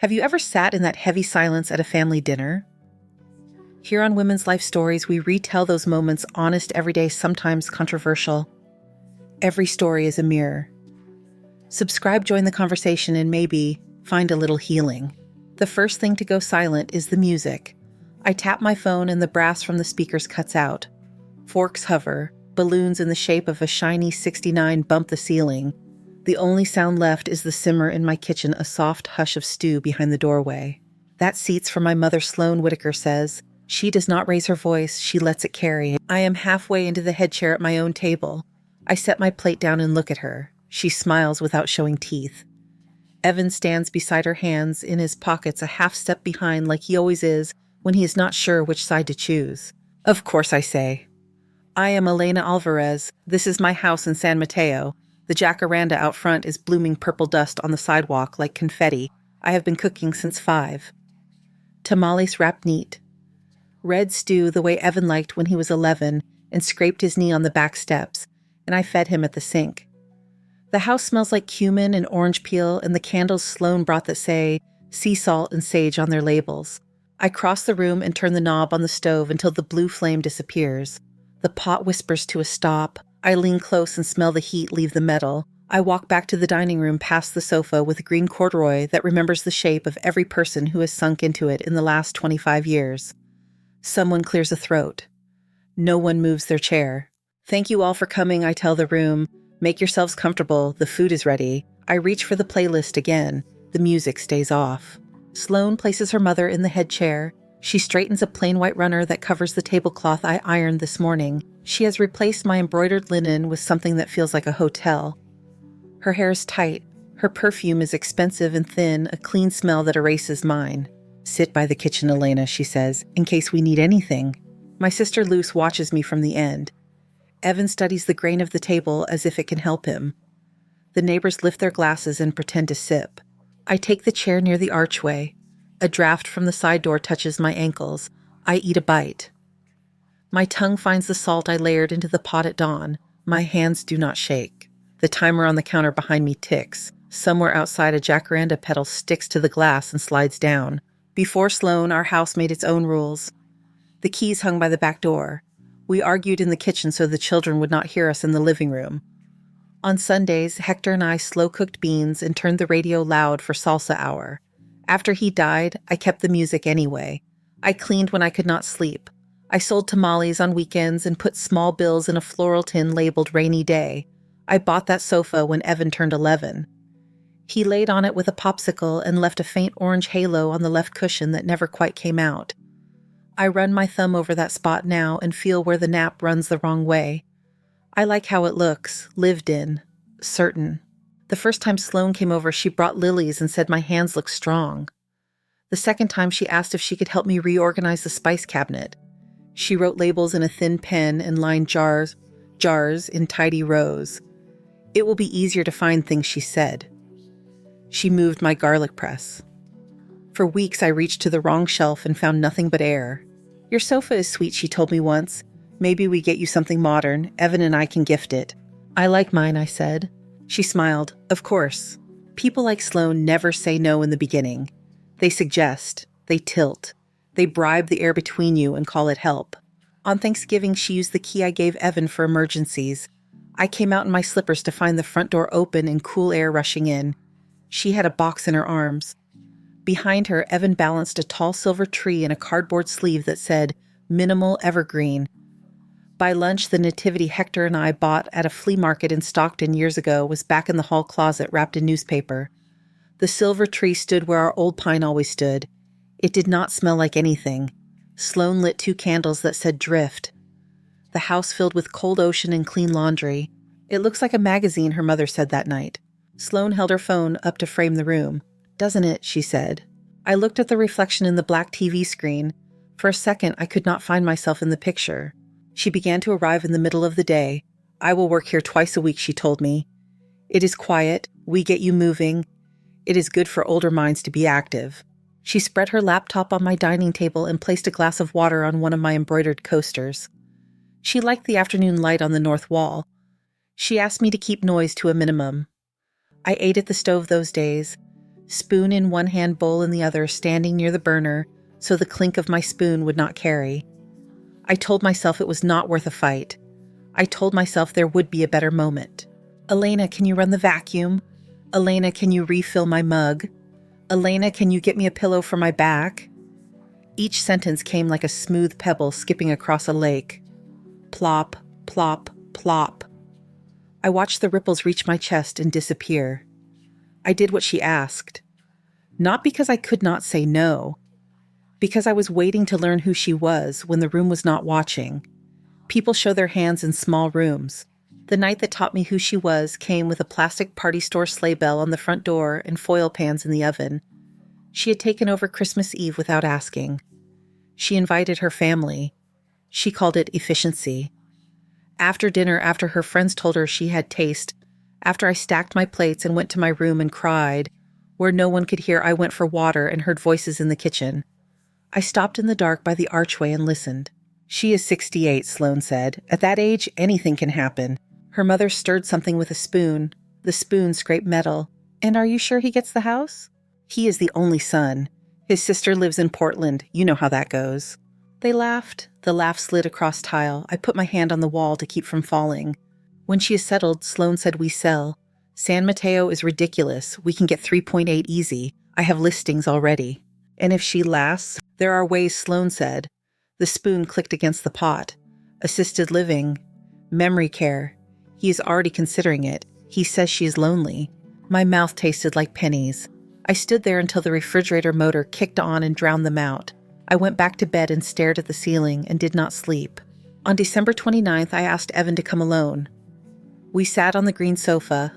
Have you ever sat in that heavy silence at a family dinner? Here on Women's Life Stories, we retell those moments, honest, everyday, sometimes controversial. Every story is a mirror. Subscribe, join the conversation, and maybe find a little healing. The first thing to go silent is the music. I tap my phone and the brass from the speakers cuts out. Forks hover, balloons in the shape of a shiny 69 bump the ceiling. The only sound left is the simmer in my kitchen, a soft hush of stew behind the doorway. That seats for my mother, Sloane Whitaker says. She does not raise her voice, she lets it carry. I am halfway into the head chair at my own table. I set my plate down and look at her. She smiles without showing teeth. Evan stands beside her, hands in his pockets, a half step behind like he always is when he is not sure which side to choose. Of course, I say. I am Elena Alvarez. This is my house in San Mateo. The jacaranda out front is blooming purple dust on the sidewalk like confetti. I have been cooking since 5. Tamales wrapped neat. Red stew the way Evan liked when he was 11 and scraped his knee on the back steps, and I fed him at the sink. The house smells like cumin and orange peel and the candles Sloane brought that say sea salt and sage on their labels. I cross the room and turn the knob on the stove until the blue flame disappears. The pot whispers to a stop. I lean close and smell the heat leave the metal. I walk back to the dining room past the sofa with a green corduroy that remembers the shape of every person who has sunk into it in the last 25 years. Someone clears a throat. No one moves their chair. Thank you all for coming, I tell the room. Make yourselves comfortable, the food is ready. I reach for the playlist again. The music stays off. Sloane places her mother in the head chair. She straightens a plain white runner that covers the tablecloth I ironed this morning. She has replaced my embroidered linen with something that feels like a hotel. Her hair is tight. Her perfume is expensive and thin, a clean smell that erases mine. Sit by the kitchen, Elena, she says, in case we need anything. My sister Luce watches me from the end. Evan studies the grain of the table as if it can help him. The neighbors lift their glasses and pretend to sip. I take the chair near the archway. A draft from the side door touches my ankles. I eat a bite. My tongue finds the salt I layered into the pot at dawn. My hands do not shake. The timer on the counter behind me ticks. Somewhere outside, a jacaranda petal sticks to the glass and slides down. Before Sloane, our house made its own rules. The keys hung by the back door. We argued in the kitchen so the children would not hear us in the living room. On Sundays, Hector and I slow-cooked beans and turned the radio loud for salsa hour. After he died, I kept the music anyway. I cleaned when I could not sleep. I sold tamales on weekends and put small bills in a floral tin labeled Rainy Day. I bought that sofa when Evan turned 11. He laid on it with a popsicle and left a faint orange halo on the left cushion that never quite came out. I run my thumb over that spot now and feel where the nap runs the wrong way. I like how it looks, lived in, certain. The first time Sloane came over, she brought lilies and said my hands look strong. The second time, she asked if she could help me reorganize the spice cabinet. She wrote labels in a thin pen and lined jars in tidy rows. It will be easier to find things, she said. She moved my garlic press. For weeks, I reached to the wrong shelf and found nothing but air. Your sofa is sweet, she told me once. Maybe we get you something modern. Evan and I can gift it. I like mine, I said. She smiled. Of course. People like Sloane never say no in the beginning. They suggest. They tilt. They bribe the air between you and call it help. On Thanksgiving, she used the key I gave Evan for emergencies. I came out in my slippers to find the front door open and cool air rushing in. She had a box in her arms. Behind her, Evan balanced a tall silver tree in a cardboard sleeve that said, Minimal Evergreen. By lunch, the nativity Hector and I bought at a flea market in Stockton years ago was back in the hall closet wrapped in newspaper. The silver tree stood where our old pine always stood. It did not smell like anything. Sloane lit 2 candles that said Drift. The house filled with cold ocean and clean laundry. It looks like a magazine, her mother said that night. Sloane held her phone up to frame the room. Doesn't it? She said. I looked at the reflection in the black TV screen. For a second, I could not find myself in the picture. She began to arrive in the middle of the day. I will work here twice a week, she told me. It is quiet. We get you moving. It is good for older minds to be active. She spread her laptop on my dining table and placed a glass of water on one of my embroidered coasters. She liked the afternoon light on the north wall. She asked me to keep noise to a minimum. I ate at the stove those days. spoon in one hand, bowl in the other, standing near the burner so the clink of my spoon would not carry. I told myself it was not worth a fight. I told myself there would be a better moment. Elena, can you run the vacuum? Elena, can you refill my mug? Elena, can you get me a pillow for my back? Each sentence came like a smooth pebble skipping across a lake. Plop, plop, plop. I watched the ripples reach my chest and disappear. I did what she asked. Not because I could not say no. Because I was waiting to learn who she was when the room was not watching. People show their hands in small rooms. The night that taught me who she was came with a plastic party store sleigh bell on the front door and foil pans in the oven. She had taken over Christmas Eve without asking. She invited her family. She called it efficiency. After dinner, after her friends told her she had taste, after I stacked my plates and went to my room and cried, where no one could hear, I went for water and heard voices in the kitchen. I stopped in the dark by the archway and listened. She is 68, Sloane said. At that age, anything can happen. Her mother stirred something with a spoon. The spoon scraped metal. And are you sure he gets the house? He is the only son. His sister lives in Portland. You know how that goes. They laughed. The laugh slid across tile. I put my hand on the wall to keep from falling. When she is settled, Sloane said, we sell. San Mateo is ridiculous. We can get 3.8 easy. I have listings already. And if she lasts, there are ways, Sloane said. The spoon clicked against the pot. Assisted living. Memory care. He is already considering it. He says she is lonely. My mouth tasted like pennies. I stood there until the refrigerator motor kicked on and drowned them out. I went back to bed and stared at the ceiling and did not sleep. On December 29th, I asked Evan to come alone. We sat on the green sofa.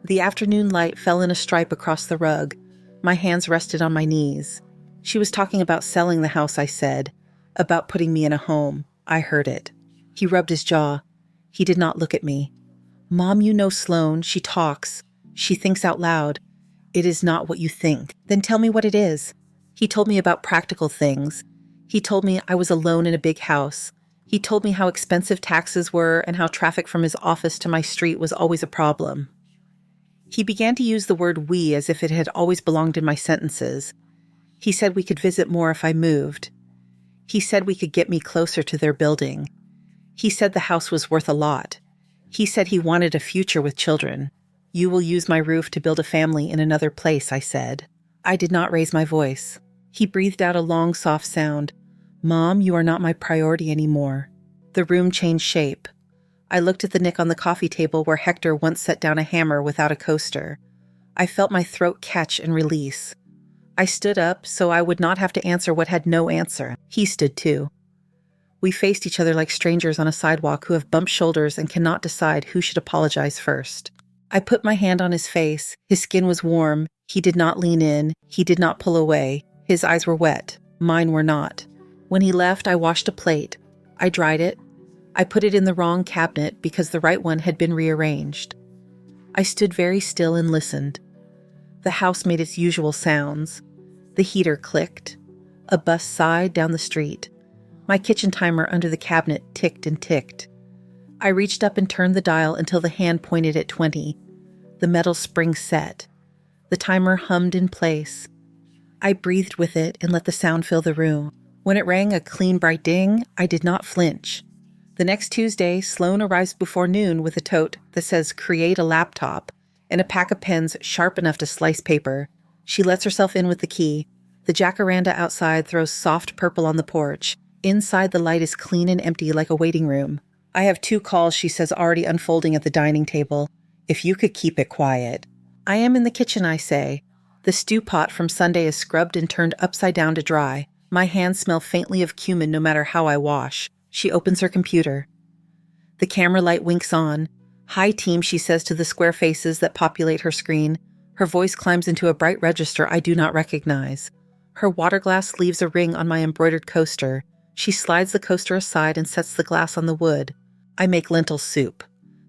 The afternoon light fell in a stripe across the rug. My hands rested on my knees. She was talking about selling the house, I said. About putting me in a home. I heard it. He rubbed his jaw. He did not look at me. Mom, you know Sloane. She talks. She thinks out loud. It is not what you think. Then tell me what it is. He told me about practical things. He told me I was alone in a big house. He told me how expensive taxes were and how traffic from his office to my street was always a problem. He began to use the word we as if it had always belonged in my sentences. He said we could visit more if I moved. He said we could get me closer to their building. He said the house was worth a lot. He said he wanted a future with children. You will use my roof to build a family in another place, I said. I did not raise my voice. He breathed out a long, soft sound. Mom, you are not my priority anymore. The room changed shape. I looked at the nick on the coffee table where Hector once set down a hammer without a coaster. I felt my throat catch and release. I stood up so I would not have to answer what had no answer. He stood too. We faced each other like strangers on a sidewalk who have bumped shoulders and cannot decide who should apologize first. I put my hand on his face. His skin was warm. He did not lean in. He did not pull away. His eyes were wet. Mine were not. When he left, I washed a plate. I dried it. I put it in the wrong cabinet because the right one had been rearranged. I stood very still and listened. The house made its usual sounds. The heater clicked. A bus sighed down the street. My kitchen timer under the cabinet ticked and ticked. I reached up and turned the dial until the hand pointed at 20. The metal spring set. The timer hummed in place. I breathed with it and let the sound fill the room. When it rang a clean, bright ding, I did not flinch. The next Tuesday, Sloane arrives before noon with a tote that says "Create a laptop" and a pack of pens sharp enough to slice paper. She lets herself in with the key. The jacaranda outside throws soft purple on the porch. Inside, the light is clean and empty like a waiting room. I have 2 calls, she says, already unfolding at the dining table. If you could keep it quiet. I am in the kitchen, I say. The stew pot from Sunday is scrubbed and turned upside down to dry. My hands smell faintly of cumin no matter how I wash. She opens her computer. The camera light winks on. Hi, team, she says to the square faces that populate her screen. Her voice climbs into a bright register I do not recognize. Her water glass leaves a ring on my embroidered coaster. She slides the coaster aside and sets the glass on the wood. I make lentil soup.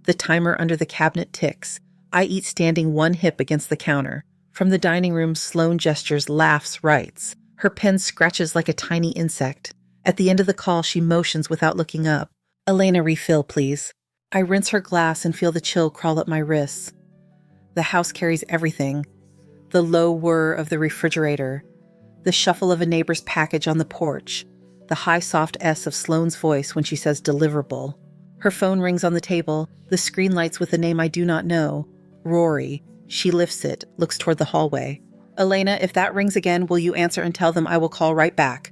The timer under the cabinet ticks. I eat standing one hip against the counter. From the dining room, Sloane gestures, laughs, writes. Her pen scratches like a tiny insect. At the end of the call, she motions without looking up. Elena, refill, please. I rinse her glass and feel the chill crawl up my wrists. The house carries everything. The low whir of the refrigerator, the shuffle of a neighbor's package on the porch, the high soft S of Sloane's voice when she says deliverable. Her phone rings on the table, the screen lights with a name I do not know. Rory. She lifts it, looks toward the hallway. Elena, if that rings again, will you answer and tell them I will call right back?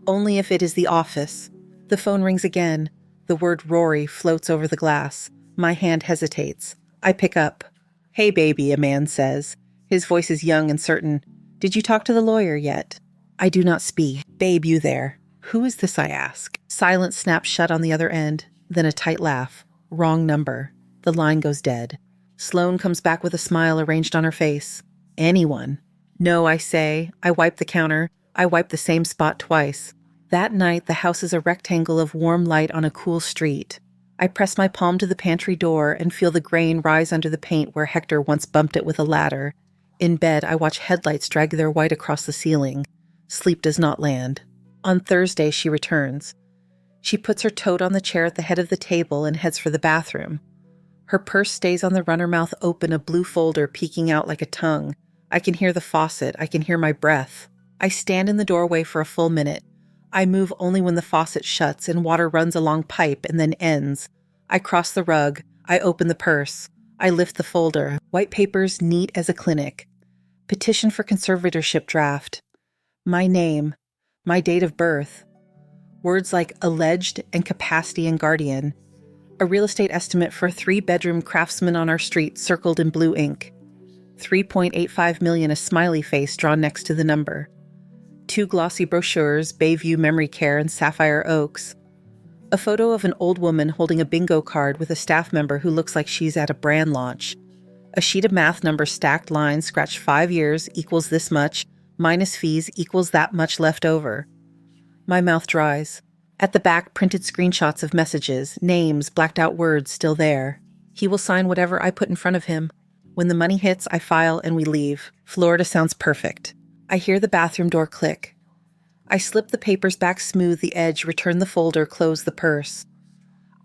Only if it is the office. The phone rings again. The word Rory floats over the glass. My hand hesitates. I pick up. Hey, baby, a man says. His voice is young and certain. Did you talk to the lawyer yet? I do not speak. Babe, you there. Who is this, I ask? Silence snaps shut on the other end, then a tight laugh. Wrong number. The line goes dead. Sloane comes back with a smile arranged on her face. Anyone? No, I say. I wipe the counter. I wipe the same spot twice. That night, the house is a rectangle of warm light on a cool street. I press my palm to the pantry door and feel the grain rise under the paint where Hector once bumped it with a ladder. In bed, I watch headlights drag their white across the ceiling. Sleep does not land. On Thursday, she returns. She puts her tote on the chair at the head of the table and heads for the bathroom. Her purse stays on the runner mouth open, a blue folder peeking out like a tongue. I can hear the faucet. I can hear my breath. I stand in the doorway for a full minute. I move only when the faucet shuts and water runs along pipe and then ends. I cross the rug. I open the purse. I lift the folder. White papers neat as a clinic. Petition for conservatorship draft. My name. My date of birth. Words like alleged and capacity and guardian. A real estate estimate for a 3-bedroom craftsman on our street circled in blue ink. 3.85 million, a smiley face drawn next to the number. 2 glossy brochures, Bayview Memory Care and Sapphire Oaks. A photo of an old woman holding a bingo card with a staff member who looks like she's at a brand launch. A sheet of math numbers, stacked lines, scratched 5 years equals this much, minus fees equals that much left over. My mouth dries. At the back, printed screenshots of messages, names, blacked out words still there. He will sign whatever I put in front of him. When the money hits, I file and we leave. Florida sounds perfect. I hear the bathroom door click. I slip the papers back smooth the edge, return the folder, close the purse.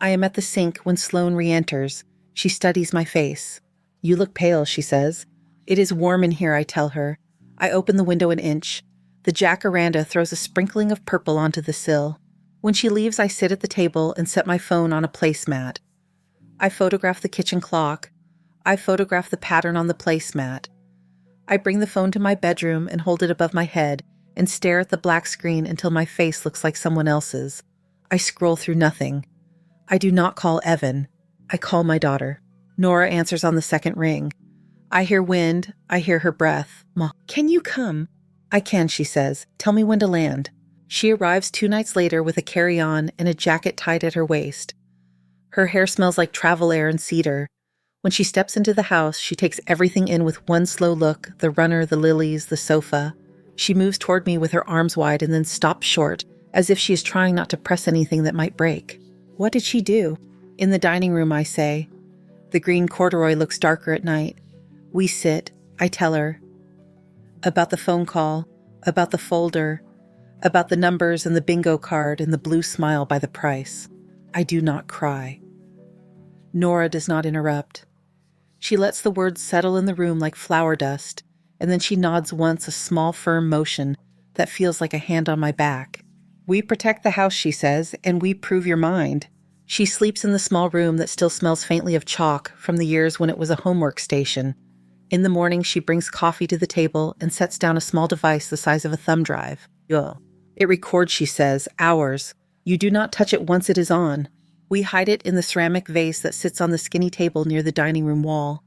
I am at the sink when Sloane re-enters. She studies my face. You look pale, she says. It is warm in here, I tell her. I open the window an inch. The jacaranda throws a sprinkling of purple onto the sill. When she leaves, I sit at the table and set my phone on a placemat. I photograph the kitchen clock. I photograph the pattern on the placemat. I bring the phone to my bedroom and hold it above my head and stare at the black screen until my face looks like someone else's. I scroll through nothing. I do not call Evan. I call my daughter. Nora answers on the second ring. I hear wind. I hear her breath. Ma, can you come? I can, she says. Tell me when to land. She arrives 2 nights later with a carry-on and a jacket tied at her waist. Her hair smells like travel air and cedar. When she steps into the house, she takes everything in with one slow look, the runner, the lilies, the sofa. She moves toward me with her arms wide and then stops short, as if she is trying not to press anything that might break. What did she do? In the dining room, I say. The green corduroy looks darker at night. We sit. I tell her. About the phone call, about the folder, about the numbers and the bingo card and the blue smile by the price. I do not cry. Nora does not interrupt. She lets the words settle in the room like flour dust, and then she nods once, a small, firm motion that feels like a hand on my back. We protect the house, she says, and we prove your mind. She sleeps in the small room that still smells faintly of chalk from the years when it was a homework station. In the morning, she brings coffee to the table and sets down a small device the size of a thumb drive. Ugh. It records, she says, hours. You do not touch it once it is on. We hide it in the ceramic vase that sits on the skinny table near the dining room wall.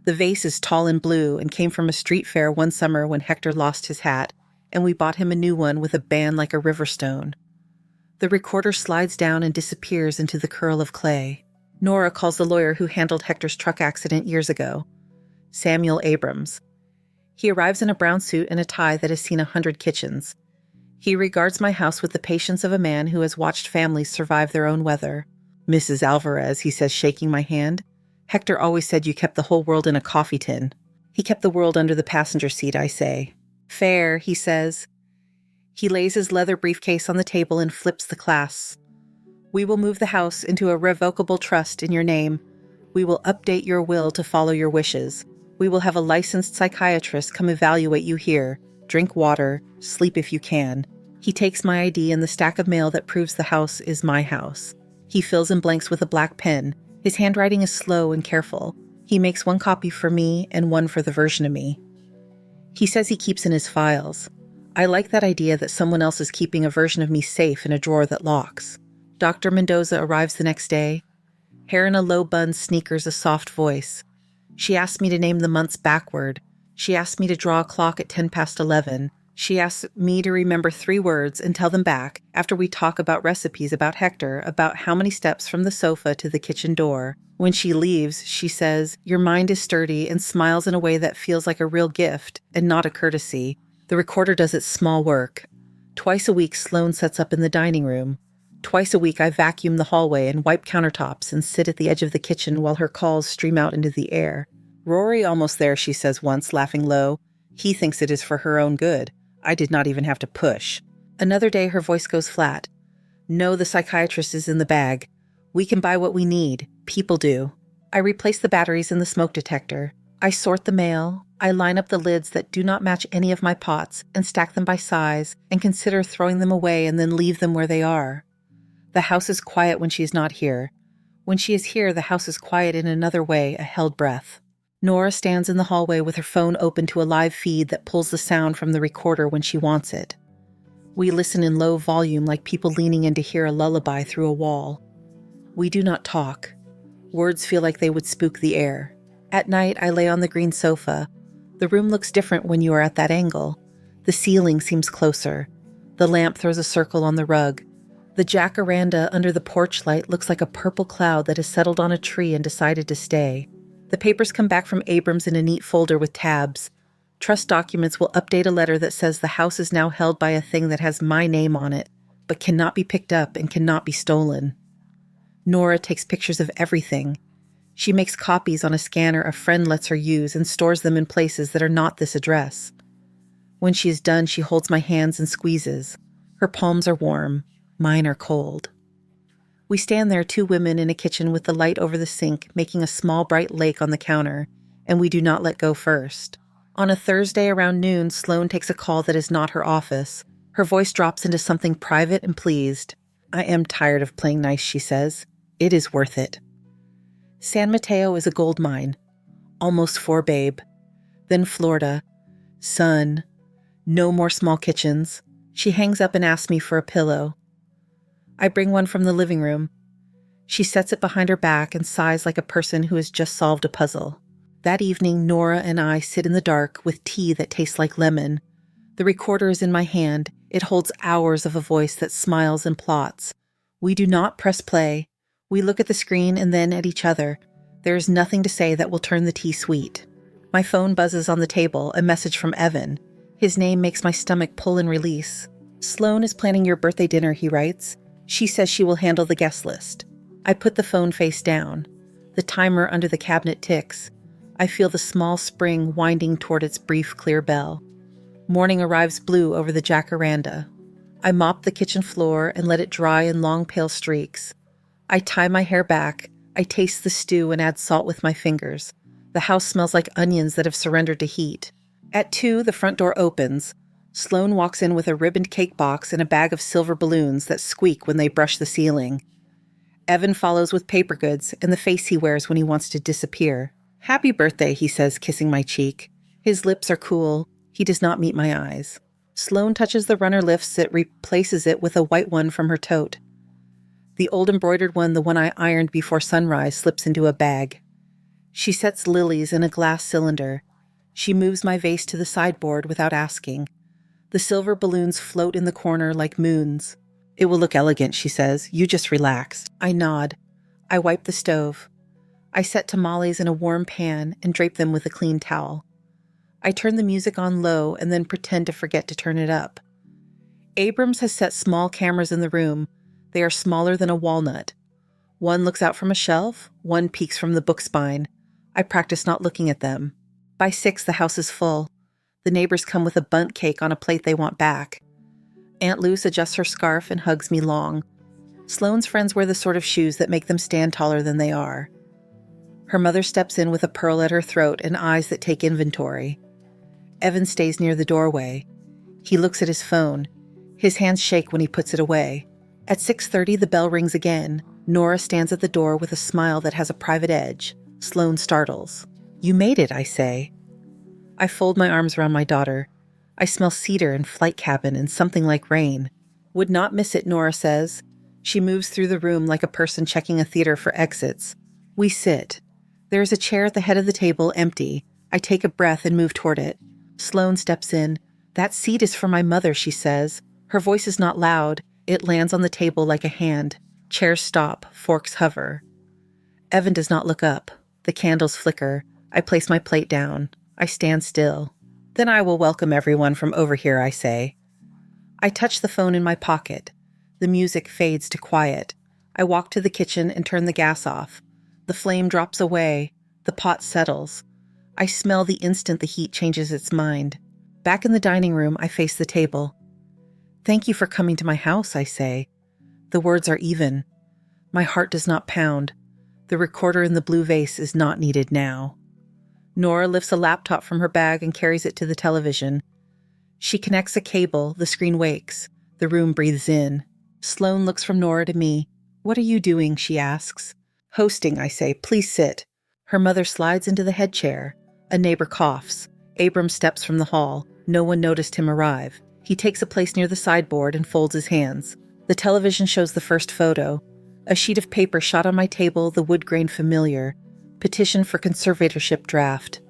The vase is tall and blue and came from a street fair one summer when Hector lost his hat, and we bought him a new one with a band like a river stone. The recorder slides down and disappears into the curl of clay. Nora calls the lawyer who handled Hector's truck accident years ago, Samuel Abrams. He arrives in a brown suit and a tie that has seen 100 kitchens. He regards my house with the patience of a man who has watched families survive their own weather. Mrs. Alvarez, he says, shaking my hand. Hector always said you kept the whole world in a coffee tin. He kept the world under the passenger seat, I say. Fair, he says. He lays his leather briefcase on the table and flips the clasps. We will move the house into a revocable trust in your name. We will update your will to follow your wishes. We will have a licensed psychiatrist come evaluate you here. Drink water, sleep if you can. He takes my ID and the stack of mail that proves the house is my house. He fills in blanks with a black pen. His handwriting is slow and careful. He makes one copy for me and one for the version of me. He says he keeps in his files. I like that idea that someone else is keeping a version of me safe in a drawer that locks. Dr. Mendoza arrives the next day. Hair in a low bun, sneakers, a soft voice. She asked me to name the months backward. She asked me to draw a clock at 11:10. She asked me to remember 3 words and tell them back after we talk about recipes, about Hector, about how many steps from the sofa to the kitchen door. When she leaves, she says, "Your mind is sturdy," and smiles in a way that feels like a real gift and not a courtesy. The recorder does its small work. Twice a week, Sloan sets up in the dining room. Twice a week, I vacuum the hallway and wipe countertops and sit at the edge of the kitchen while her calls stream out into the air. "Rory almost there," she says once, laughing low. "He thinks it is for her own good. I did not even have to push." Another day, her voice goes flat. "No, the psychiatrist is in the bag. We can buy what we need. People do." I replace the batteries in the smoke detector. I sort the mail. I line up the lids that do not match any of my pots and stack them by size and consider throwing them away and then leave them where they are. The house is quiet when she is not here. When she is here, the house is quiet in another way, a held breath. Nora stands in the hallway with her phone open to a live feed that pulls the sound from the recorder when she wants it. We listen in low volume like people leaning in to hear a lullaby through a wall. We do not talk. Words feel like they would spook the air. At night, I lay on the green sofa. The room looks different when you are at that angle. The ceiling seems closer. The lamp throws a circle on the rug. The jacaranda under the porch light looks like a purple cloud that has settled on a tree and decided to stay. The papers come back from Abrams in a neat folder with tabs. Trust documents will update a letter that says the house is now held by a thing that has my name on it, but cannot be picked up and cannot be stolen. Nora takes pictures of everything. She makes copies on a scanner a friend lets her use and stores them in places that are not this address. When she is done, she holds my hands and squeezes. Her palms are warm. Mine are cold. We stand there, 2 women in a kitchen with the light over the sink, making a small bright lake on the counter, and we do not let go first. On a Thursday around noon, Sloan takes a call that is not her office. Her voice drops into something private and pleased. "I am tired of playing nice," she says. "It is worth it." San Mateo is a gold mine. Almost 4, babe. Then Florida. Sun. No more small kitchens. She hangs up and asks me for a pillow. I bring one from the living room. She sets it behind her back and sighs like a person who has just solved a puzzle. That evening, Nora and I sit in the dark with tea that tastes like lemon. The recorder is in my hand. It holds hours of a voice that smiles and plots. We do not press play. We look at the screen and then at each other. There is nothing to say that will turn the tea sweet. My phone buzzes on the table, a message from Evan. His name makes my stomach pull and release. "Sloan is planning your birthday dinner," he writes. "She says she will handle the guest list." I put the phone face down. The timer under the cabinet ticks. I feel the small spring winding toward its brief clear bell. Morning arrives blue over the jacaranda. I mop the kitchen floor and let it dry in long pale streaks. I tie my hair back. I taste the stew and add salt with my fingers. The house smells like onions that have surrendered to heat. At 2, the front door opens. Sloan walks in with a ribboned cake box and a bag of silver balloons that squeak when they brush the ceiling. Evan follows with paper goods and the face he wears when he wants to disappear. "Happy birthday," he says, kissing my cheek. His lips are cool. He does not meet my eyes. Sloan touches the runner lifts it, replaces it with a white one from her tote. The old embroidered one, the one I ironed before sunrise, slips into a bag. She sets lilies in a glass cylinder. She moves my vase to the sideboard without asking. The silver balloons float in the corner like moons. "It will look elegant," she says. "You just relax." I nod. I wipe the stove. I set tamales in a warm pan and drape them with a clean towel. I turn the music on low and then pretend to forget to turn it up. Abrams has set small cameras in the room. They are smaller than a walnut. One looks out from a shelf, one peeks from the book spine. I practice not looking at them. By 6, the house is full. The neighbors come with a bundt cake on a plate they want back. Aunt Luce adjusts her scarf and hugs me long. Sloan's friends wear the sort of shoes that make them stand taller than they are. Her mother steps in with a pearl at her throat and eyes that take inventory. Evan stays near the doorway. He looks at his phone. His hands shake when he puts it away. At 6:30, the bell rings again. Nora stands at the door with a smile that has a private edge. Sloane startles. "You made it," I say. I fold my arms around my daughter. I smell cedar and flight cabin and something like rain. "Would not miss it," Nora says. She moves through the room like a person checking a theater for exits. We sit. There is a chair at the head of the table, empty. I take a breath and move toward it. Sloane steps in. "That seat is for my mother," she says. Her voice is not loud. It lands on the table like a hand. Chairs stop, forks hover. Evan does not look up. The candles flicker. I place my plate down. I stand still. "Then I will welcome everyone from over here," I say. I touch the phone in my pocket. The music fades to quiet. I walk to the kitchen and turn the gas off. The flame drops away. The pot settles. I smell the instant the heat changes its mind. Back in the dining room, I face the table. "Thank you for coming to my house," I say. The words are even. My heart does not pound. The recorder in the blue vase is not needed now. Nora lifts a laptop from her bag and carries it to the television. She connects a cable. The screen wakes. The room breathes in. Sloane looks from Nora to me. "What are you doing?" she asks. "Hosting," I say. "Please sit." Her mother slides into the head chair. A neighbor coughs. Abram steps from the hall. No one noticed him arrive. He takes a place near the sideboard and folds his hands. The television shows the first photo. A sheet of paper shot on my table, the wood grain familiar. Petition for conservatorship draft.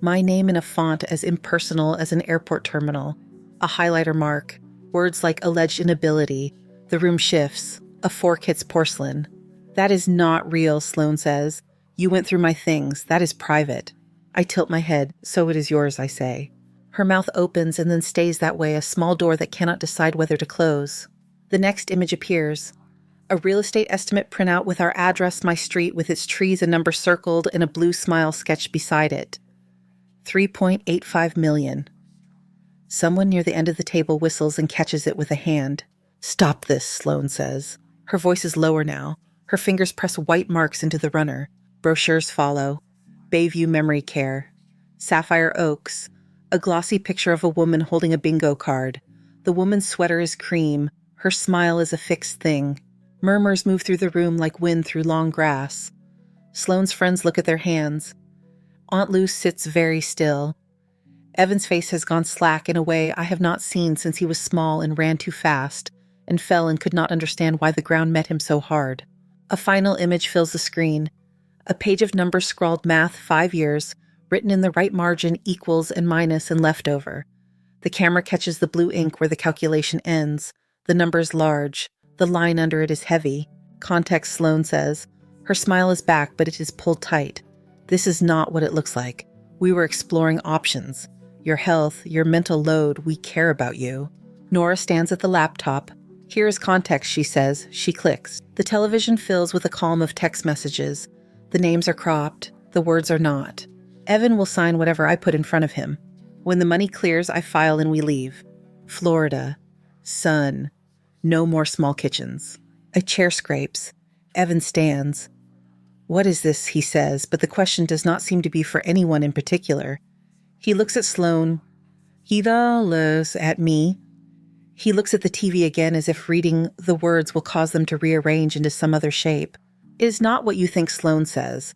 My name in a font as impersonal as an airport terminal. A highlighter mark. Words like alleged inability. The room shifts. A fork hits porcelain. "That is not real," Sloane says. "You went through my things. That is private." I tilt my head. "So it is yours," I say. Her mouth opens and then stays that way, a small door that cannot decide whether to close. The next image appears. A real estate estimate printout with our address, my street, with its trees and numbers circled, and a blue smile sketched beside it. 3.85 million. Someone near the end of the table whistles and catches it with a hand. "Stop this," Sloane says. Her voice is lower now. Her fingers press white marks into the runner. Brochures follow. Bayview Memory Care. Sapphire Oaks. A glossy picture of a woman holding a bingo card. The woman's sweater is cream. Her smile is a fixed thing. Murmurs move through the room like wind through long grass. Sloane's friends look at their hands. Aunt Lou sits very still. Evan's face has gone slack in a way I have not seen since he was small and ran too fast, and fell and could not understand why the ground met him so hard. A final image fills the screen. A page of numbers scrawled math 5 years, written in the right margin, equals and minus and leftover. The camera catches the blue ink where the calculation ends. The number is large. The line under it is heavy. Context, Sloane says. Her smile is back, but it is pulled tight. This is not what it looks like. We were exploring options. Your health, your mental load, we care about you. Nora stands at the laptop. Here is context, she says. She clicks. The television fills with a column of text messages. The names are cropped. The words are not. Evan will sign whatever I put in front of him. When the money clears, I file and we leave. Florida. Sun. No more small kitchens. A chair scrapes. Evan stands. What is this, he says, but the question does not seem to be for anyone in particular. He looks at Sloane. He looks at me. He looks at the TV again as if reading the words will cause them to rearrange into some other shape. It is not what you think, Sloane says.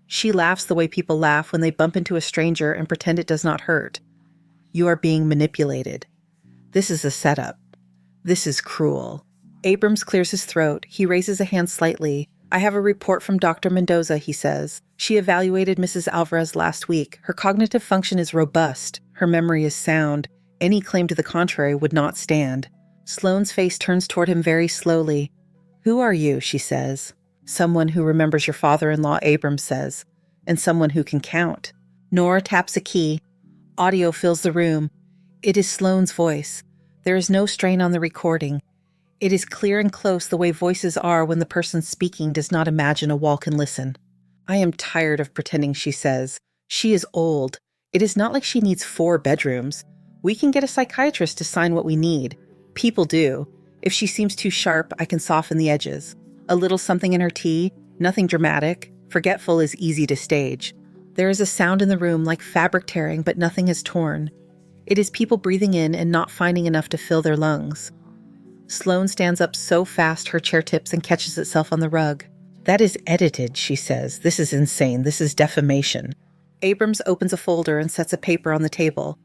She laughs the way people laugh when they bump into a stranger and pretend it does not hurt. You are being manipulated. This is a setup. This is cruel. Abrams clears his throat. He raises a hand slightly. I have a report from Dr. Mendoza, he says. She evaluated Mrs. Alvarez last week. Her cognitive function is robust. Her memory is sound. Any claim to the contrary would not stand. Sloane's face turns toward him very slowly. Who are you, she says. Someone who remembers your father-in-law, Abrams says, and someone who can count. Nora taps a key. Audio fills the room. It is Sloane's voice. There is no strain on the recording. It is clear and close the way voices are when the person speaking does not imagine a wall can listen. I am tired of pretending, she says. She is old. It is not like she needs 4 bedrooms. We can get a psychiatrist to sign what we need. People do. If she seems too sharp, I can soften the edges. A little something in her tea, nothing dramatic. Forgetful is easy to stage. There is a sound in the room like fabric tearing, but nothing is torn. It is people breathing in and not finding enough to fill their lungs. Sloane stands up so fast her chair tips and catches itself on the rug. "That is edited," she says. "This is insane. This is defamation." Abrams opens a folder and sets a paper on the table.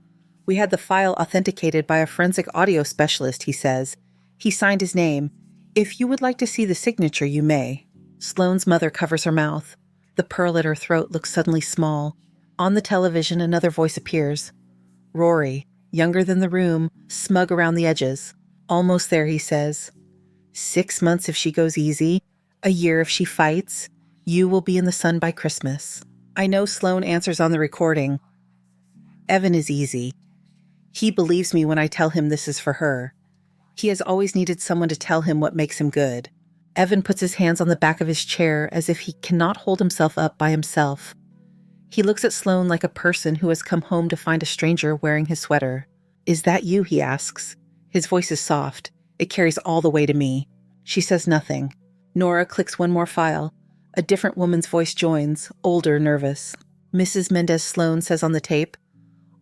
"We had the file authenticated by a forensic audio specialist," he says. He signed his name. "If you would like to see the signature, you may." Sloane's mother covers her mouth. The pearl at her throat looks suddenly small. On the television, another voice appears. Rory, younger than the room, smug around the edges. "Almost there," he says. 6 months if she goes easy. A year if she fights. You will be in the sun by Christmas." I know Sloane answers on the recording. "Evan is easy. He believes me when I tell him this is for her. He has always needed someone to tell him what makes him good." Evan puts his hands on the back of his chair as if he cannot hold himself up by himself. He looks at Sloane like a person who has come home to find a stranger wearing his sweater. "Is that you?" he asks. His voice is soft. It carries all the way to me. She says nothing. Nora clicks one more file. A different woman's voice joins, older, nervous. "Mrs. Mendez Sloane says on the tape,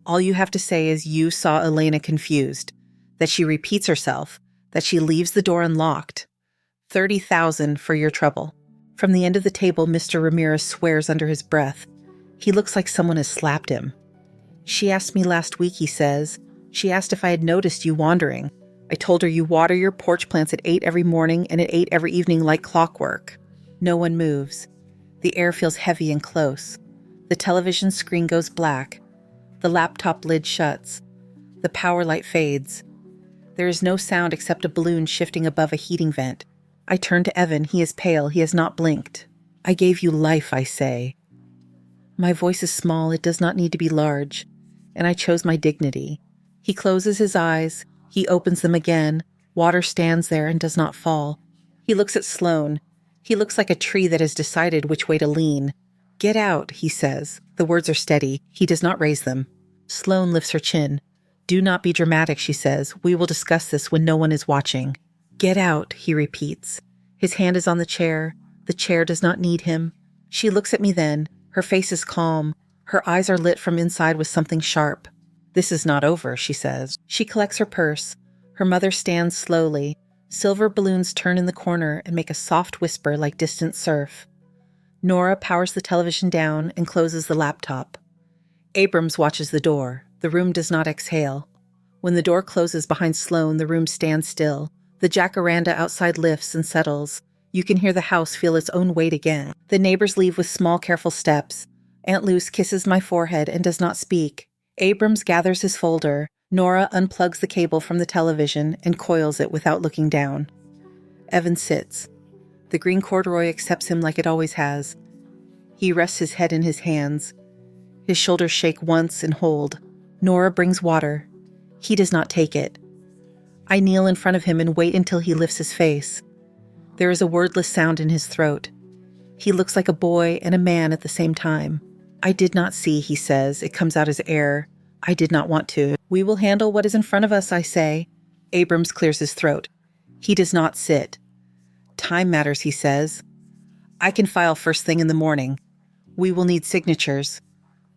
all you have to say is you saw Elena confused, that she repeats herself, that she leaves the door unlocked. 30,000 for your trouble." From the end of the table, Mr. Ramirez swears under his breath. He looks like someone has slapped him. "She asked me last week," he says. "She asked if I had noticed you wandering. I told her you water your porch plants at 8 every morning and at 8 every evening like clockwork." No one moves. The air feels heavy and close. The television screen goes black. The laptop lid shuts. The power light fades. There is no sound except a balloon shifting above a heating vent. I turn to Evan. He is pale. He has not blinked. "I gave you life," I say. My voice is small. It does not need to be large. And I chose my dignity. He closes his eyes. He opens them again. Water stands there and does not fall. He looks at Sloane. He looks like a tree that has decided which way to lean. "Get out," he says. The words are steady. He does not raise them. Sloane lifts her chin. "Do not be dramatic," she says. "We will discuss this when no one is watching." "Get out," he repeats. His hand is on the chair. The chair does not need him. She looks at me then. Her face is calm. Her eyes are lit from inside with something sharp. "This is not over," she says. She collects her purse. Her mother stands slowly. Silver balloons turn in the corner and make a soft whisper like distant surf. Nora powers the television down and closes the laptop. Abrams watches the door. The room does not exhale. When the door closes behind Sloane, the room stands still. The jacaranda outside lifts and settles. You can hear the house feel its own weight again. The neighbors leave with small, careful steps. Aunt Luce kisses my forehead and does not speak. Abrams gathers his folder. Nora unplugs the cable from the television and coils it without looking down. Evan sits. The green corduroy accepts him like it always has. He rests his head in his hands. His shoulders shake once and hold. Nora brings water. He does not take it. I kneel in front of him and wait until he lifts his face. There is a wordless sound in his throat. He looks like a boy and a man at the same time. "I did not see," he says. It comes out as air. "I did not want to. We will handle what is in front of us," I say. Abrams clears his throat. He does not sit. "Time matters," he says. "I can file first thing in the morning. We will need signatures.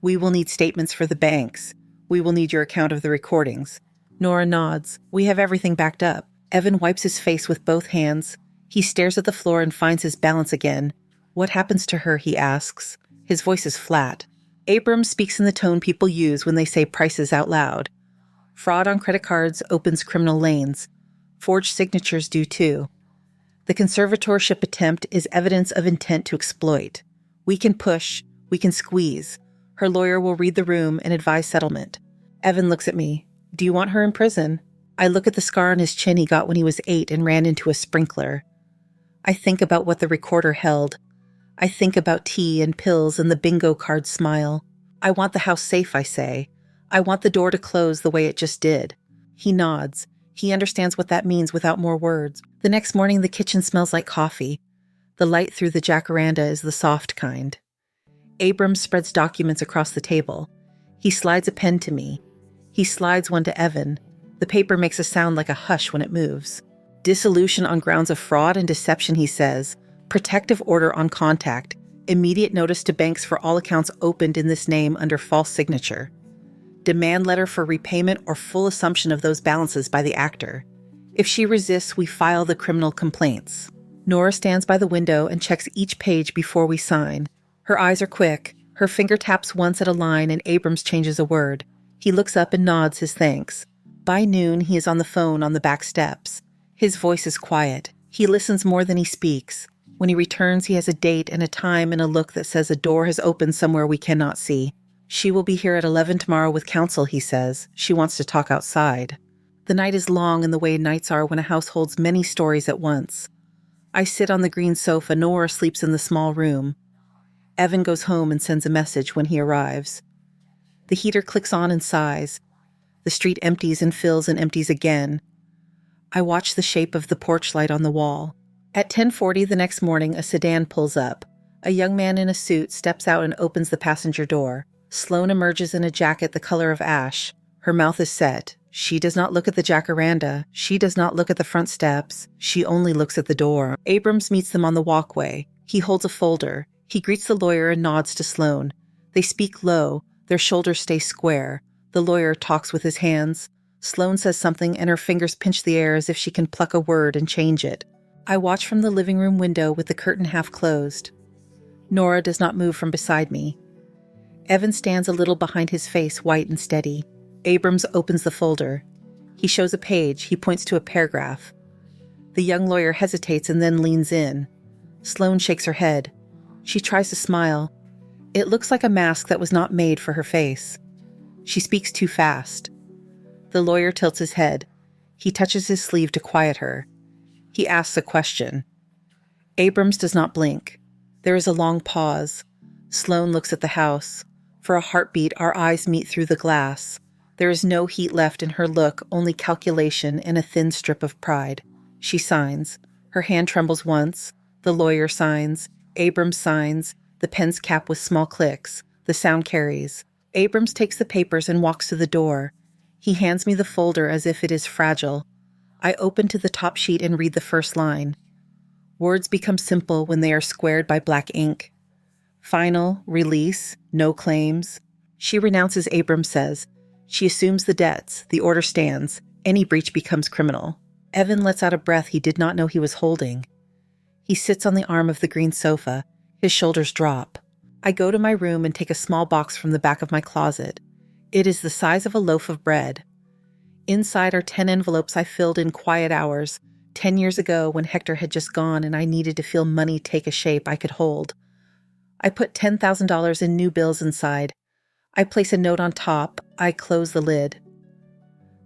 We will need statements for the banks. We will need your account of the recordings." Nora nods. "We have everything backed up." Evan wipes his face with both hands. He stares at the floor and finds his balance again. "What happens to her?" he asks. His voice is flat. Abrams speaks in the tone people use when they say prices out loud. Fraud on credit cards opens criminal lanes. Forged signatures do too. The conservatorship attempt is evidence of intent to exploit. We can push, we can squeeze. Her lawyer will read the room and advise settlement. Evan looks at me. "Do you want her in prison?" I look at the scar on his chin he got when he was 8 and ran into a sprinkler. I think about what the recorder held. I think about tea and pills and the bingo card smile. "I want the house safe," I say. "I want the door to close the way it just did." He nods. He understands what that means without more words. The next morning, the kitchen smells like coffee. The light through the jacaranda is the soft kind. Abrams spreads documents across the table. He slides a pen to me. He slides one to Evan. The paper makes a sound like a hush when it moves. "Dissolution on grounds of fraud and deception," he says. "Protective order on contact. Immediate notice to banks for all accounts opened in this name under false signature. Demand letter for repayment or full assumption of those balances by the actor. If she resists, we file the criminal complaints. Nora stands by the window and checks each page before we sign. Her eyes are quick. Her finger taps once at a line and Abrams changes a word. He looks up and nods his thanks. By noon, he is on the phone on the back steps. His voice is quiet. He listens more than he speaks. When he returns, he has a date and a time and a look that says a door has opened somewhere we cannot see. She will be here at 11 tomorrow with counsel, he says. She wants to talk outside. The night is long in the way nights are when a house holds many stories at once. I sit on the green sofa. Nora sleeps in the small room. Evan goes home and sends a message when he arrives. The heater clicks on and sighs. The street empties and fills and empties again. I watch the shape of the porch light on the wall. At 10:40 the next morning, a sedan pulls up. A young man in a suit steps out and opens the passenger door. Sloane emerges in a jacket the color of ash. Her mouth is set. She does not look at the jacaranda. She does not look at the front steps. She only looks at the door. Abrams meets them on the walkway. He holds a folder. He greets the lawyer and nods to Sloane. They speak low. Their shoulders stay square. The lawyer talks with his hands. Sloane says something and her fingers pinch the air as if she can pluck a word and change it. I watch from the living room window with the curtain half closed. Nora does not move from beside me. Evan stands a little behind his face, white and steady. Abrams opens the folder. He shows a page. He points to a paragraph. The young lawyer hesitates and then leans in. Sloane shakes her head. She tries to smile. It looks like a mask that was not made for her face. She speaks too fast. The lawyer tilts his head. He touches his sleeve to quiet her. He asks a question. Abrams does not blink. There is a long pause. Sloane looks at the house. For a heartbeat, our eyes meet through the glass. There is no heat left in her look, only calculation and a thin strip of pride. She signs. Her hand trembles once. The lawyer signs. Abrams signs. The pen's cap with small clicks. The sound carries. Abrams takes the papers and walks to the door. He hands me the folder as if it is fragile. I open to the top sheet and read the first line. Words become simple when they are squared by black ink. Final, release, no claims. She renounces, Abrams says. She assumes the debts. The order stands. Any breach becomes criminal. Evan lets out a breath he did not know he was holding. He sits on the arm of the green sofa. His shoulders drop. I go to my room and take a small box from the back of my closet. It is the size of a loaf of bread. Inside are 10 envelopes I filled in quiet hours, 10 years ago when Hector had just gone and I needed to feel money take a shape I could hold. I put $10,000 in new bills inside. I place a note on top. I close the lid.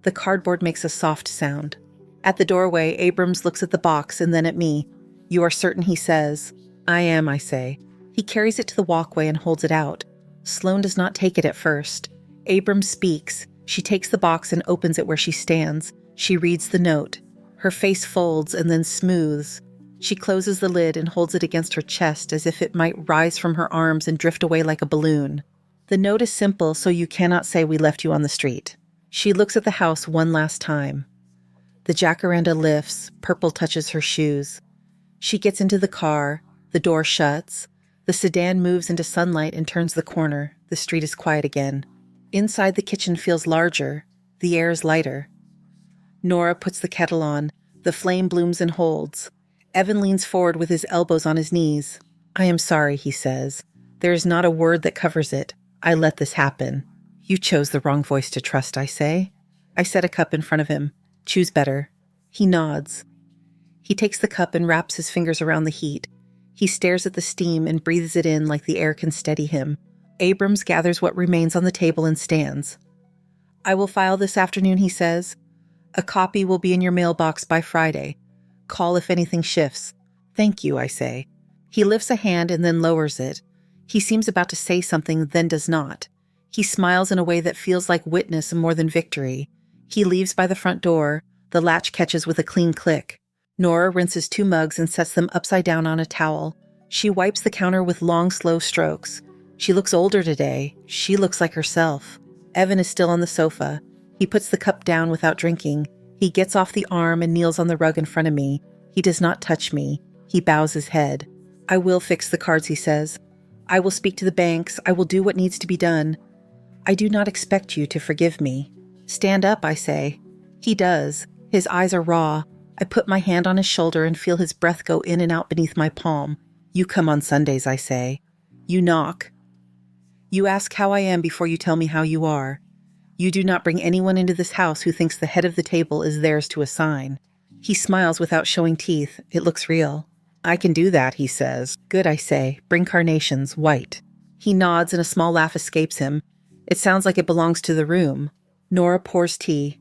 The cardboard makes a soft sound. At the doorway, Abrams looks at the box and then at me. You are certain, he says. I am, I say. He carries it to the walkway and holds it out. Sloane does not take it at first. Abrams speaks. She takes the box and opens it where she stands. She reads the note. Her face folds and then smooths. She closes the lid and holds it against her chest as if it might rise from her arms and drift away like a balloon. The note is simple, so you cannot say we left you on the street. She looks at the house one last time. The jacaranda lifts. Purple touches her shoes. She gets into the car. The door shuts. The sedan moves into sunlight and turns the corner. The street is quiet again. Inside, the kitchen feels larger. The air is lighter. Nora puts the kettle on. The flame blooms and holds. Evan leans forward with his elbows on his knees. I am sorry, he says. There is not a word that covers it. I let this happen. You chose the wrong voice to trust, I say. I set a cup in front of him. Choose better. He nods. He takes the cup and wraps his fingers around the heat. He stares at the steam and breathes it in like the air can steady him. Abrams gathers what remains on the table and stands. I will file this afternoon, he says. A copy will be in your mailbox by Friday. Call if anything shifts. Thank you, I say. He lifts a hand and then lowers it. He seems about to say something, then does not. He smiles in a way that feels like witness more than victory. He leaves by the front door. The latch catches with a clean click. Nora rinses 2 mugs and sets them upside down on a towel. She wipes the counter with long, slow strokes. She looks older today. She looks like herself. Evan is still on the sofa. He puts the cup down without drinking. He gets off the arm and kneels on the rug in front of me. He does not touch me. He bows his head. I will fix the cards, he says. I will speak to the banks. I will do what needs to be done. I do not expect you to forgive me. Stand up, I say. He does. His eyes are raw. I put my hand on his shoulder and feel his breath go in and out beneath my palm. You come on Sundays, I say. You knock. You ask how I am before you tell me how you are. You do not bring anyone into this house who thinks the head of the table is theirs to assign. He smiles without showing teeth. It looks real. I can do that, he says. Good, I say. Bring carnations, white. He nods and a small laugh escapes him. It sounds like it belongs to the room. Nora pours tea.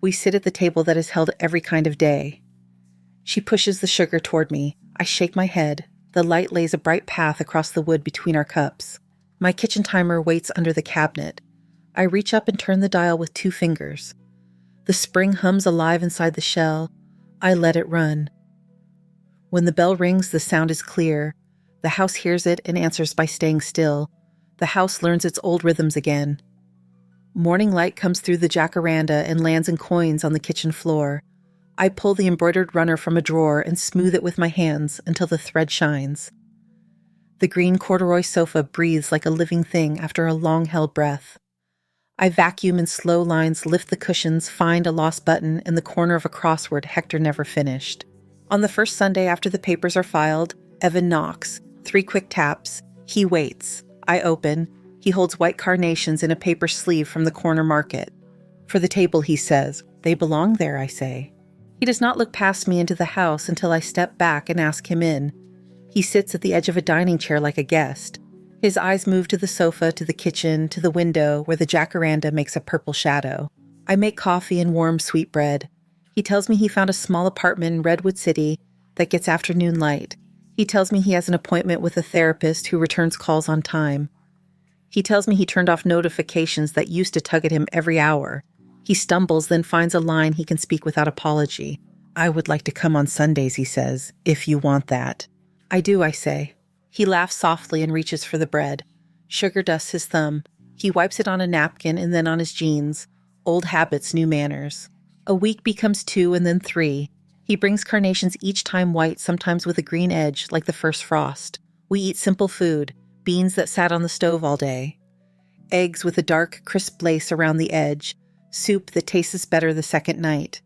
We sit at the table that is held every kind of day. She pushes the sugar toward me. I shake my head. The light lays a bright path across the wood between our cups. My kitchen timer waits under the cabinet. I reach up and turn the dial with 2 fingers. The spring hums alive inside the shell. I let it run. When the bell rings, the sound is clear. The house hears it and answers by staying still. The house learns its old rhythms again. Morning light comes through the jacaranda and lands in coins on the kitchen floor. I pull the embroidered runner from a drawer and smooth it with my hands until the thread shines. The green corduroy sofa breathes like a living thing after a long-held breath. I vacuum in slow lines, lift the cushions, find a lost button in the corner of a crossword Hector never finished. On the first Sunday after the papers are filed, Evan knocks. 3 quick taps. He waits. I open. He holds white carnations in a paper sleeve from the corner market. For the table, he says. They belong there, I say. He does not look past me into the house until I step back and ask him in. He sits at the edge of a dining chair like a guest. His eyes move to the sofa, to the kitchen, to the window where the jacaranda makes a purple shadow. I make coffee and warm sweetbread. He tells me he found a small apartment in Redwood City that gets afternoon light. He tells me he has an appointment with a therapist who returns calls on time. He tells me he turned off notifications that used to tug at him every hour. He stumbles, then finds a line he can speak without apology. I would like to come on Sundays, he says, if you want that. I do, I say. He laughs softly and reaches for the bread. Sugar dusts his thumb. He wipes it on a napkin and then on his jeans. Old habits, new manners. A week becomes 2 and then 3. He brings carnations each time white, sometimes with a green edge, like the first frost. We eat simple food, beans that sat on the stove all day. Eggs with a dark, crisp lace around the edge. Soup that tastes better the second night.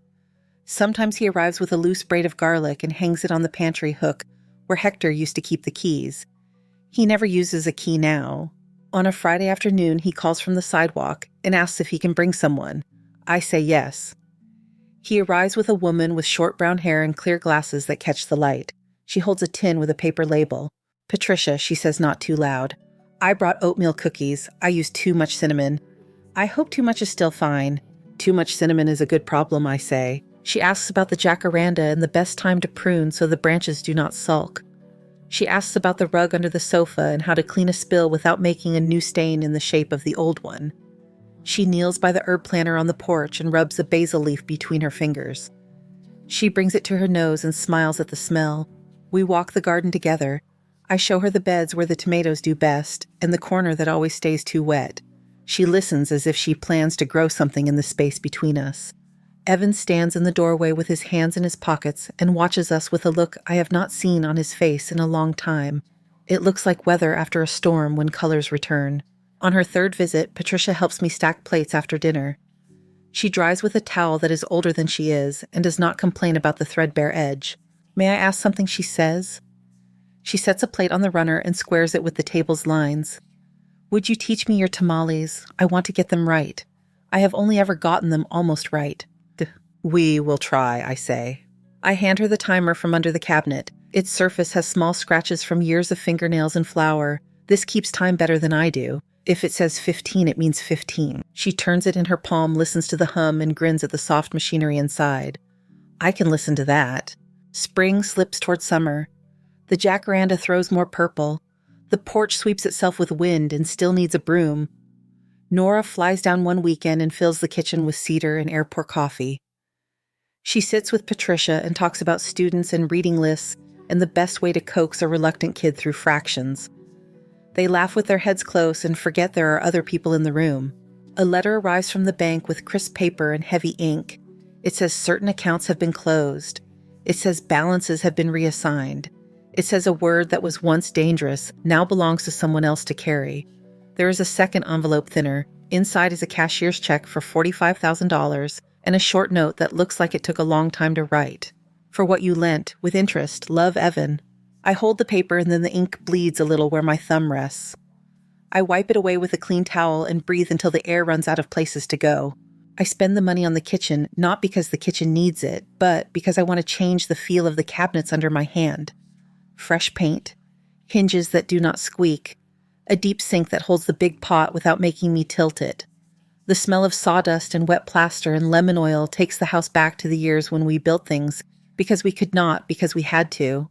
Sometimes he arrives with a loose braid of garlic and hangs it on the pantry hook where Hector used to keep the keys. He never uses a key now. On a Friday afternoon, he calls from the sidewalk and asks if he can bring someone. I say yes. He arrives with a woman with short brown hair and clear glasses that catch the light. She holds a tin with a paper label. Patricia, she says not too loud. I brought oatmeal cookies. I used too much cinnamon. I hope too much is still fine. Too much cinnamon is a good problem, I say. She asks about the jacaranda and the best time to prune so the branches do not sulk. She asks about the rug under the sofa and how to clean a spill without making a new stain in the shape of the old one. She kneels by the herb planter on the porch and rubs a basil leaf between her fingers. She brings it to her nose and smiles at the smell. We walk the garden together. I show her the beds where the tomatoes do best and the corner that always stays too wet. She listens as if she plans to grow something in the space between us. Evan stands in the doorway with his hands in his pockets and watches us with a look I have not seen on his face in a long time. It looks like weather after a storm when colors return. On her 3rd visit, Patricia helps me stack plates after dinner. She dries with a towel that is older than she is and does not complain about the threadbare edge. May I ask something, she says? She sets a plate on the runner and squares it with the table's lines. Would you teach me your tamales? I want to get them right. I have only ever gotten them almost right. We will try, I say. I hand her the timer from under the cabinet. Its surface has small scratches from years of fingernails and flour. This keeps time better than I do. If it says 15, it means 15. She turns it in her palm, listens to the hum, and grins at the soft machinery inside. I can listen to that. Spring slips toward summer. The jacaranda throws more purple. The porch sweeps itself with wind and still needs a broom. Nora flies down one weekend and fills the kitchen with cedar and airport coffee. She sits with Patricia and talks about students and reading lists and the best way to coax a reluctant kid through fractions. They laugh with their heads close and forget there are other people in the room. A letter arrives from the bank with crisp paper and heavy ink. It says certain accounts have been closed. It says balances have been reassigned. It says a word that was once dangerous now belongs to someone else to carry. There is a second envelope thinner. Inside is a cashier's check for $45,000 and a short note that looks like it took a long time to write. For what you lent, with interest, love, Evan. I hold the paper and then the ink bleeds a little where my thumb rests. I wipe it away with a clean towel and breathe until the air runs out of places to go. I spend the money on the kitchen, not because the kitchen needs it, but because I want to change the feel of the cabinets under my hand. Fresh paint, hinges that do not squeak, a deep sink that holds the big pot without making me tilt it. The smell of sawdust and wet plaster and lemon oil takes the house back to the years when we built things because we could not, because we had to.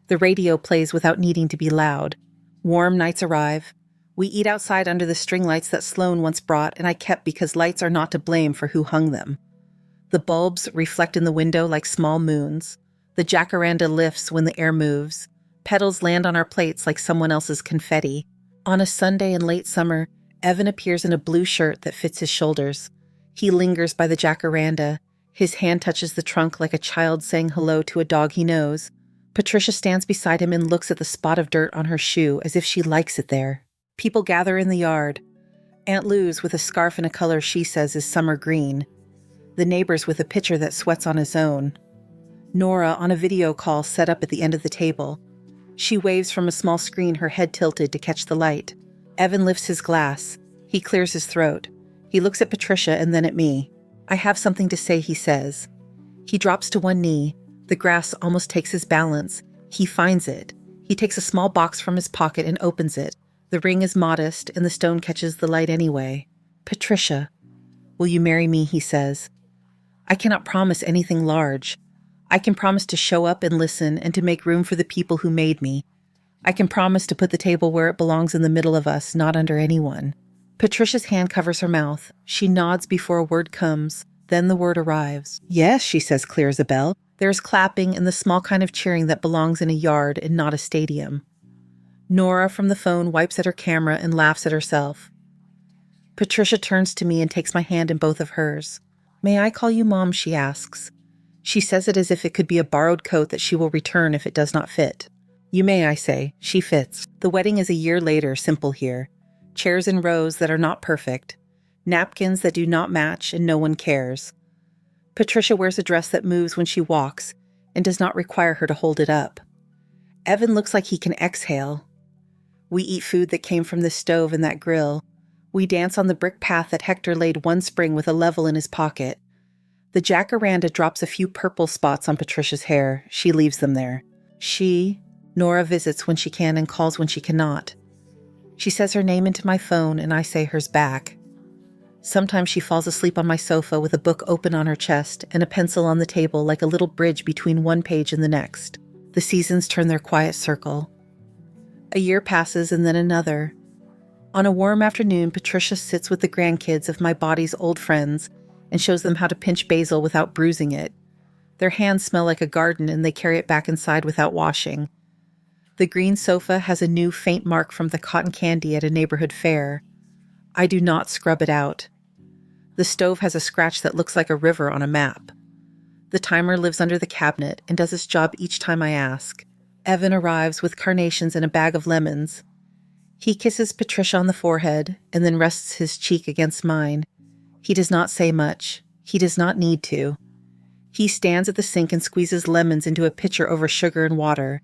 The radio plays without needing to be loud. Warm nights arrive. We eat outside under the string lights that Sloan once brought and I kept because lights are not to blame for who hung them. The bulbs reflect in the window like small moons. The jacaranda lifts when the air moves. Petals land on our plates like someone else's confetti. On a Sunday in late summer, Evan appears in a blue shirt that fits his shoulders. He lingers by the jacaranda. His hand touches the trunk like a child saying hello to a dog he knows. Patricia stands beside him and looks at the spot of dirt on her shoe as if she likes it there. People gather in the yard. Aunt Lou's with a scarf in a color she says is summer green. The neighbors with a pitcher that sweats on his own. Nora on a video call set up at the end of the table. She waves from a small screen, her head tilted to catch the light. Evan lifts his glass. He clears his throat. He looks at Patricia and then at me. I have something to say, he says. He drops to one knee. The grass almost takes his balance. He finds it. He takes a small box from his pocket and opens it. The ring is modest, and the stone catches the light anyway. Patricia, will you marry me, he says. I cannot promise anything large. I can promise to show up and listen and to make room for the people who made me. I can promise to put the table where it belongs in the middle of us, not under anyone. Patricia's hand covers her mouth. She nods before a word comes. Then the word arrives. Yes, she says, clear as a bell. There is clapping and the small kind of cheering that belongs in a yard and not a stadium. Nora from the phone wipes at her camera and laughs at herself. Patricia turns to me and takes my hand in both of hers. May I call you Mom, she asks. She says it as if it could be a borrowed coat that she will return if it does not fit. You may, I say. She fits. The wedding is a year later, simple here. Chairs in rows that are not perfect. Napkins that do not match and no one cares. Patricia wears a dress that moves when she walks and does not require her to hold it up. Evan looks like he can exhale. We eat food that came from the stove and that grill. We dance on the brick path that Hector laid one spring with a level in his pocket. The jacaranda drops a few purple spots on Patricia's hair. She leaves them there. Nora visits when she can and calls when she cannot. She says her name into my phone and I say hers back. Sometimes she falls asleep on my sofa with a book open on her chest and a pencil on the table like a little bridge between one page and the next. The seasons turn their quiet circle. A year passes and then another. On a warm afternoon, Patricia sits with the grandkids of my body's old friends and shows them how to pinch basil without bruising it. Their hands smell like a garden and they carry it back inside without washing. The green sofa has a new faint mark from the cotton candy at a neighborhood fair. I do not scrub it out. The stove has a scratch that looks like a river on a map. The timer lives under the cabinet and does its job each time I ask. Evan arrives with carnations and a bag of lemons. He kisses Patricia on the forehead and then rests his cheek against mine. He does not say much. He does not need to. He stands at the sink and squeezes lemons into a pitcher over sugar and water.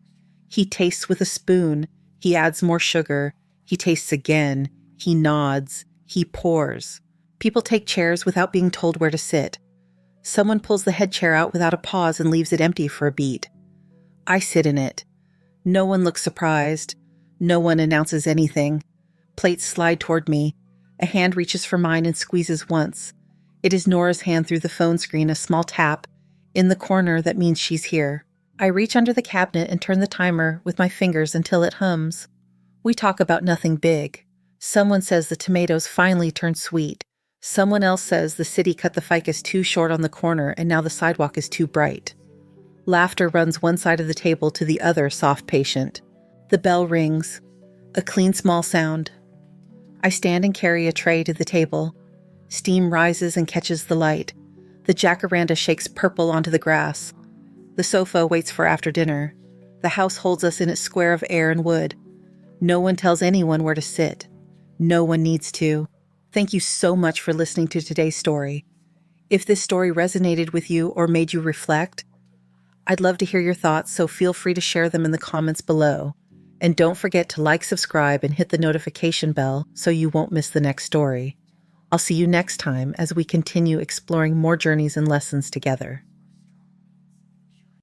He tastes with a spoon. He adds more sugar. He tastes again. He nods. He pours. People take chairs without being told where to sit. Someone pulls the head chair out without a pause and leaves it empty for a beat. I sit in it. No one looks surprised. No one announces anything. Plates slide toward me. A hand reaches for mine and squeezes once. It is Nora's hand through the phone screen, a small tap. In the corner, that means she's here. I reach under the cabinet and turn the timer with my fingers until it hums. We talk about nothing big. Someone says the tomatoes finally turned sweet. Someone else says the city cut the ficus too short on the corner and now the sidewalk is too bright. Laughter runs one side of the table to the other, soft patient. The bell rings. A clean small sound. I stand and carry a tray to the table. Steam rises and catches the light. The jacaranda shakes purple onto the grass. The sofa waits for after dinner. The house holds us in its square of air and wood. No one tells anyone where to sit. No one needs to. Thank you so much for listening to today's story. If this story resonated with you or made you reflect, I'd love to hear your thoughts, so feel free to share them in the comments below. And don't forget to like, subscribe, and hit the notification bell so you won't miss the next story. I'll see you next time as we continue exploring more journeys and lessons together.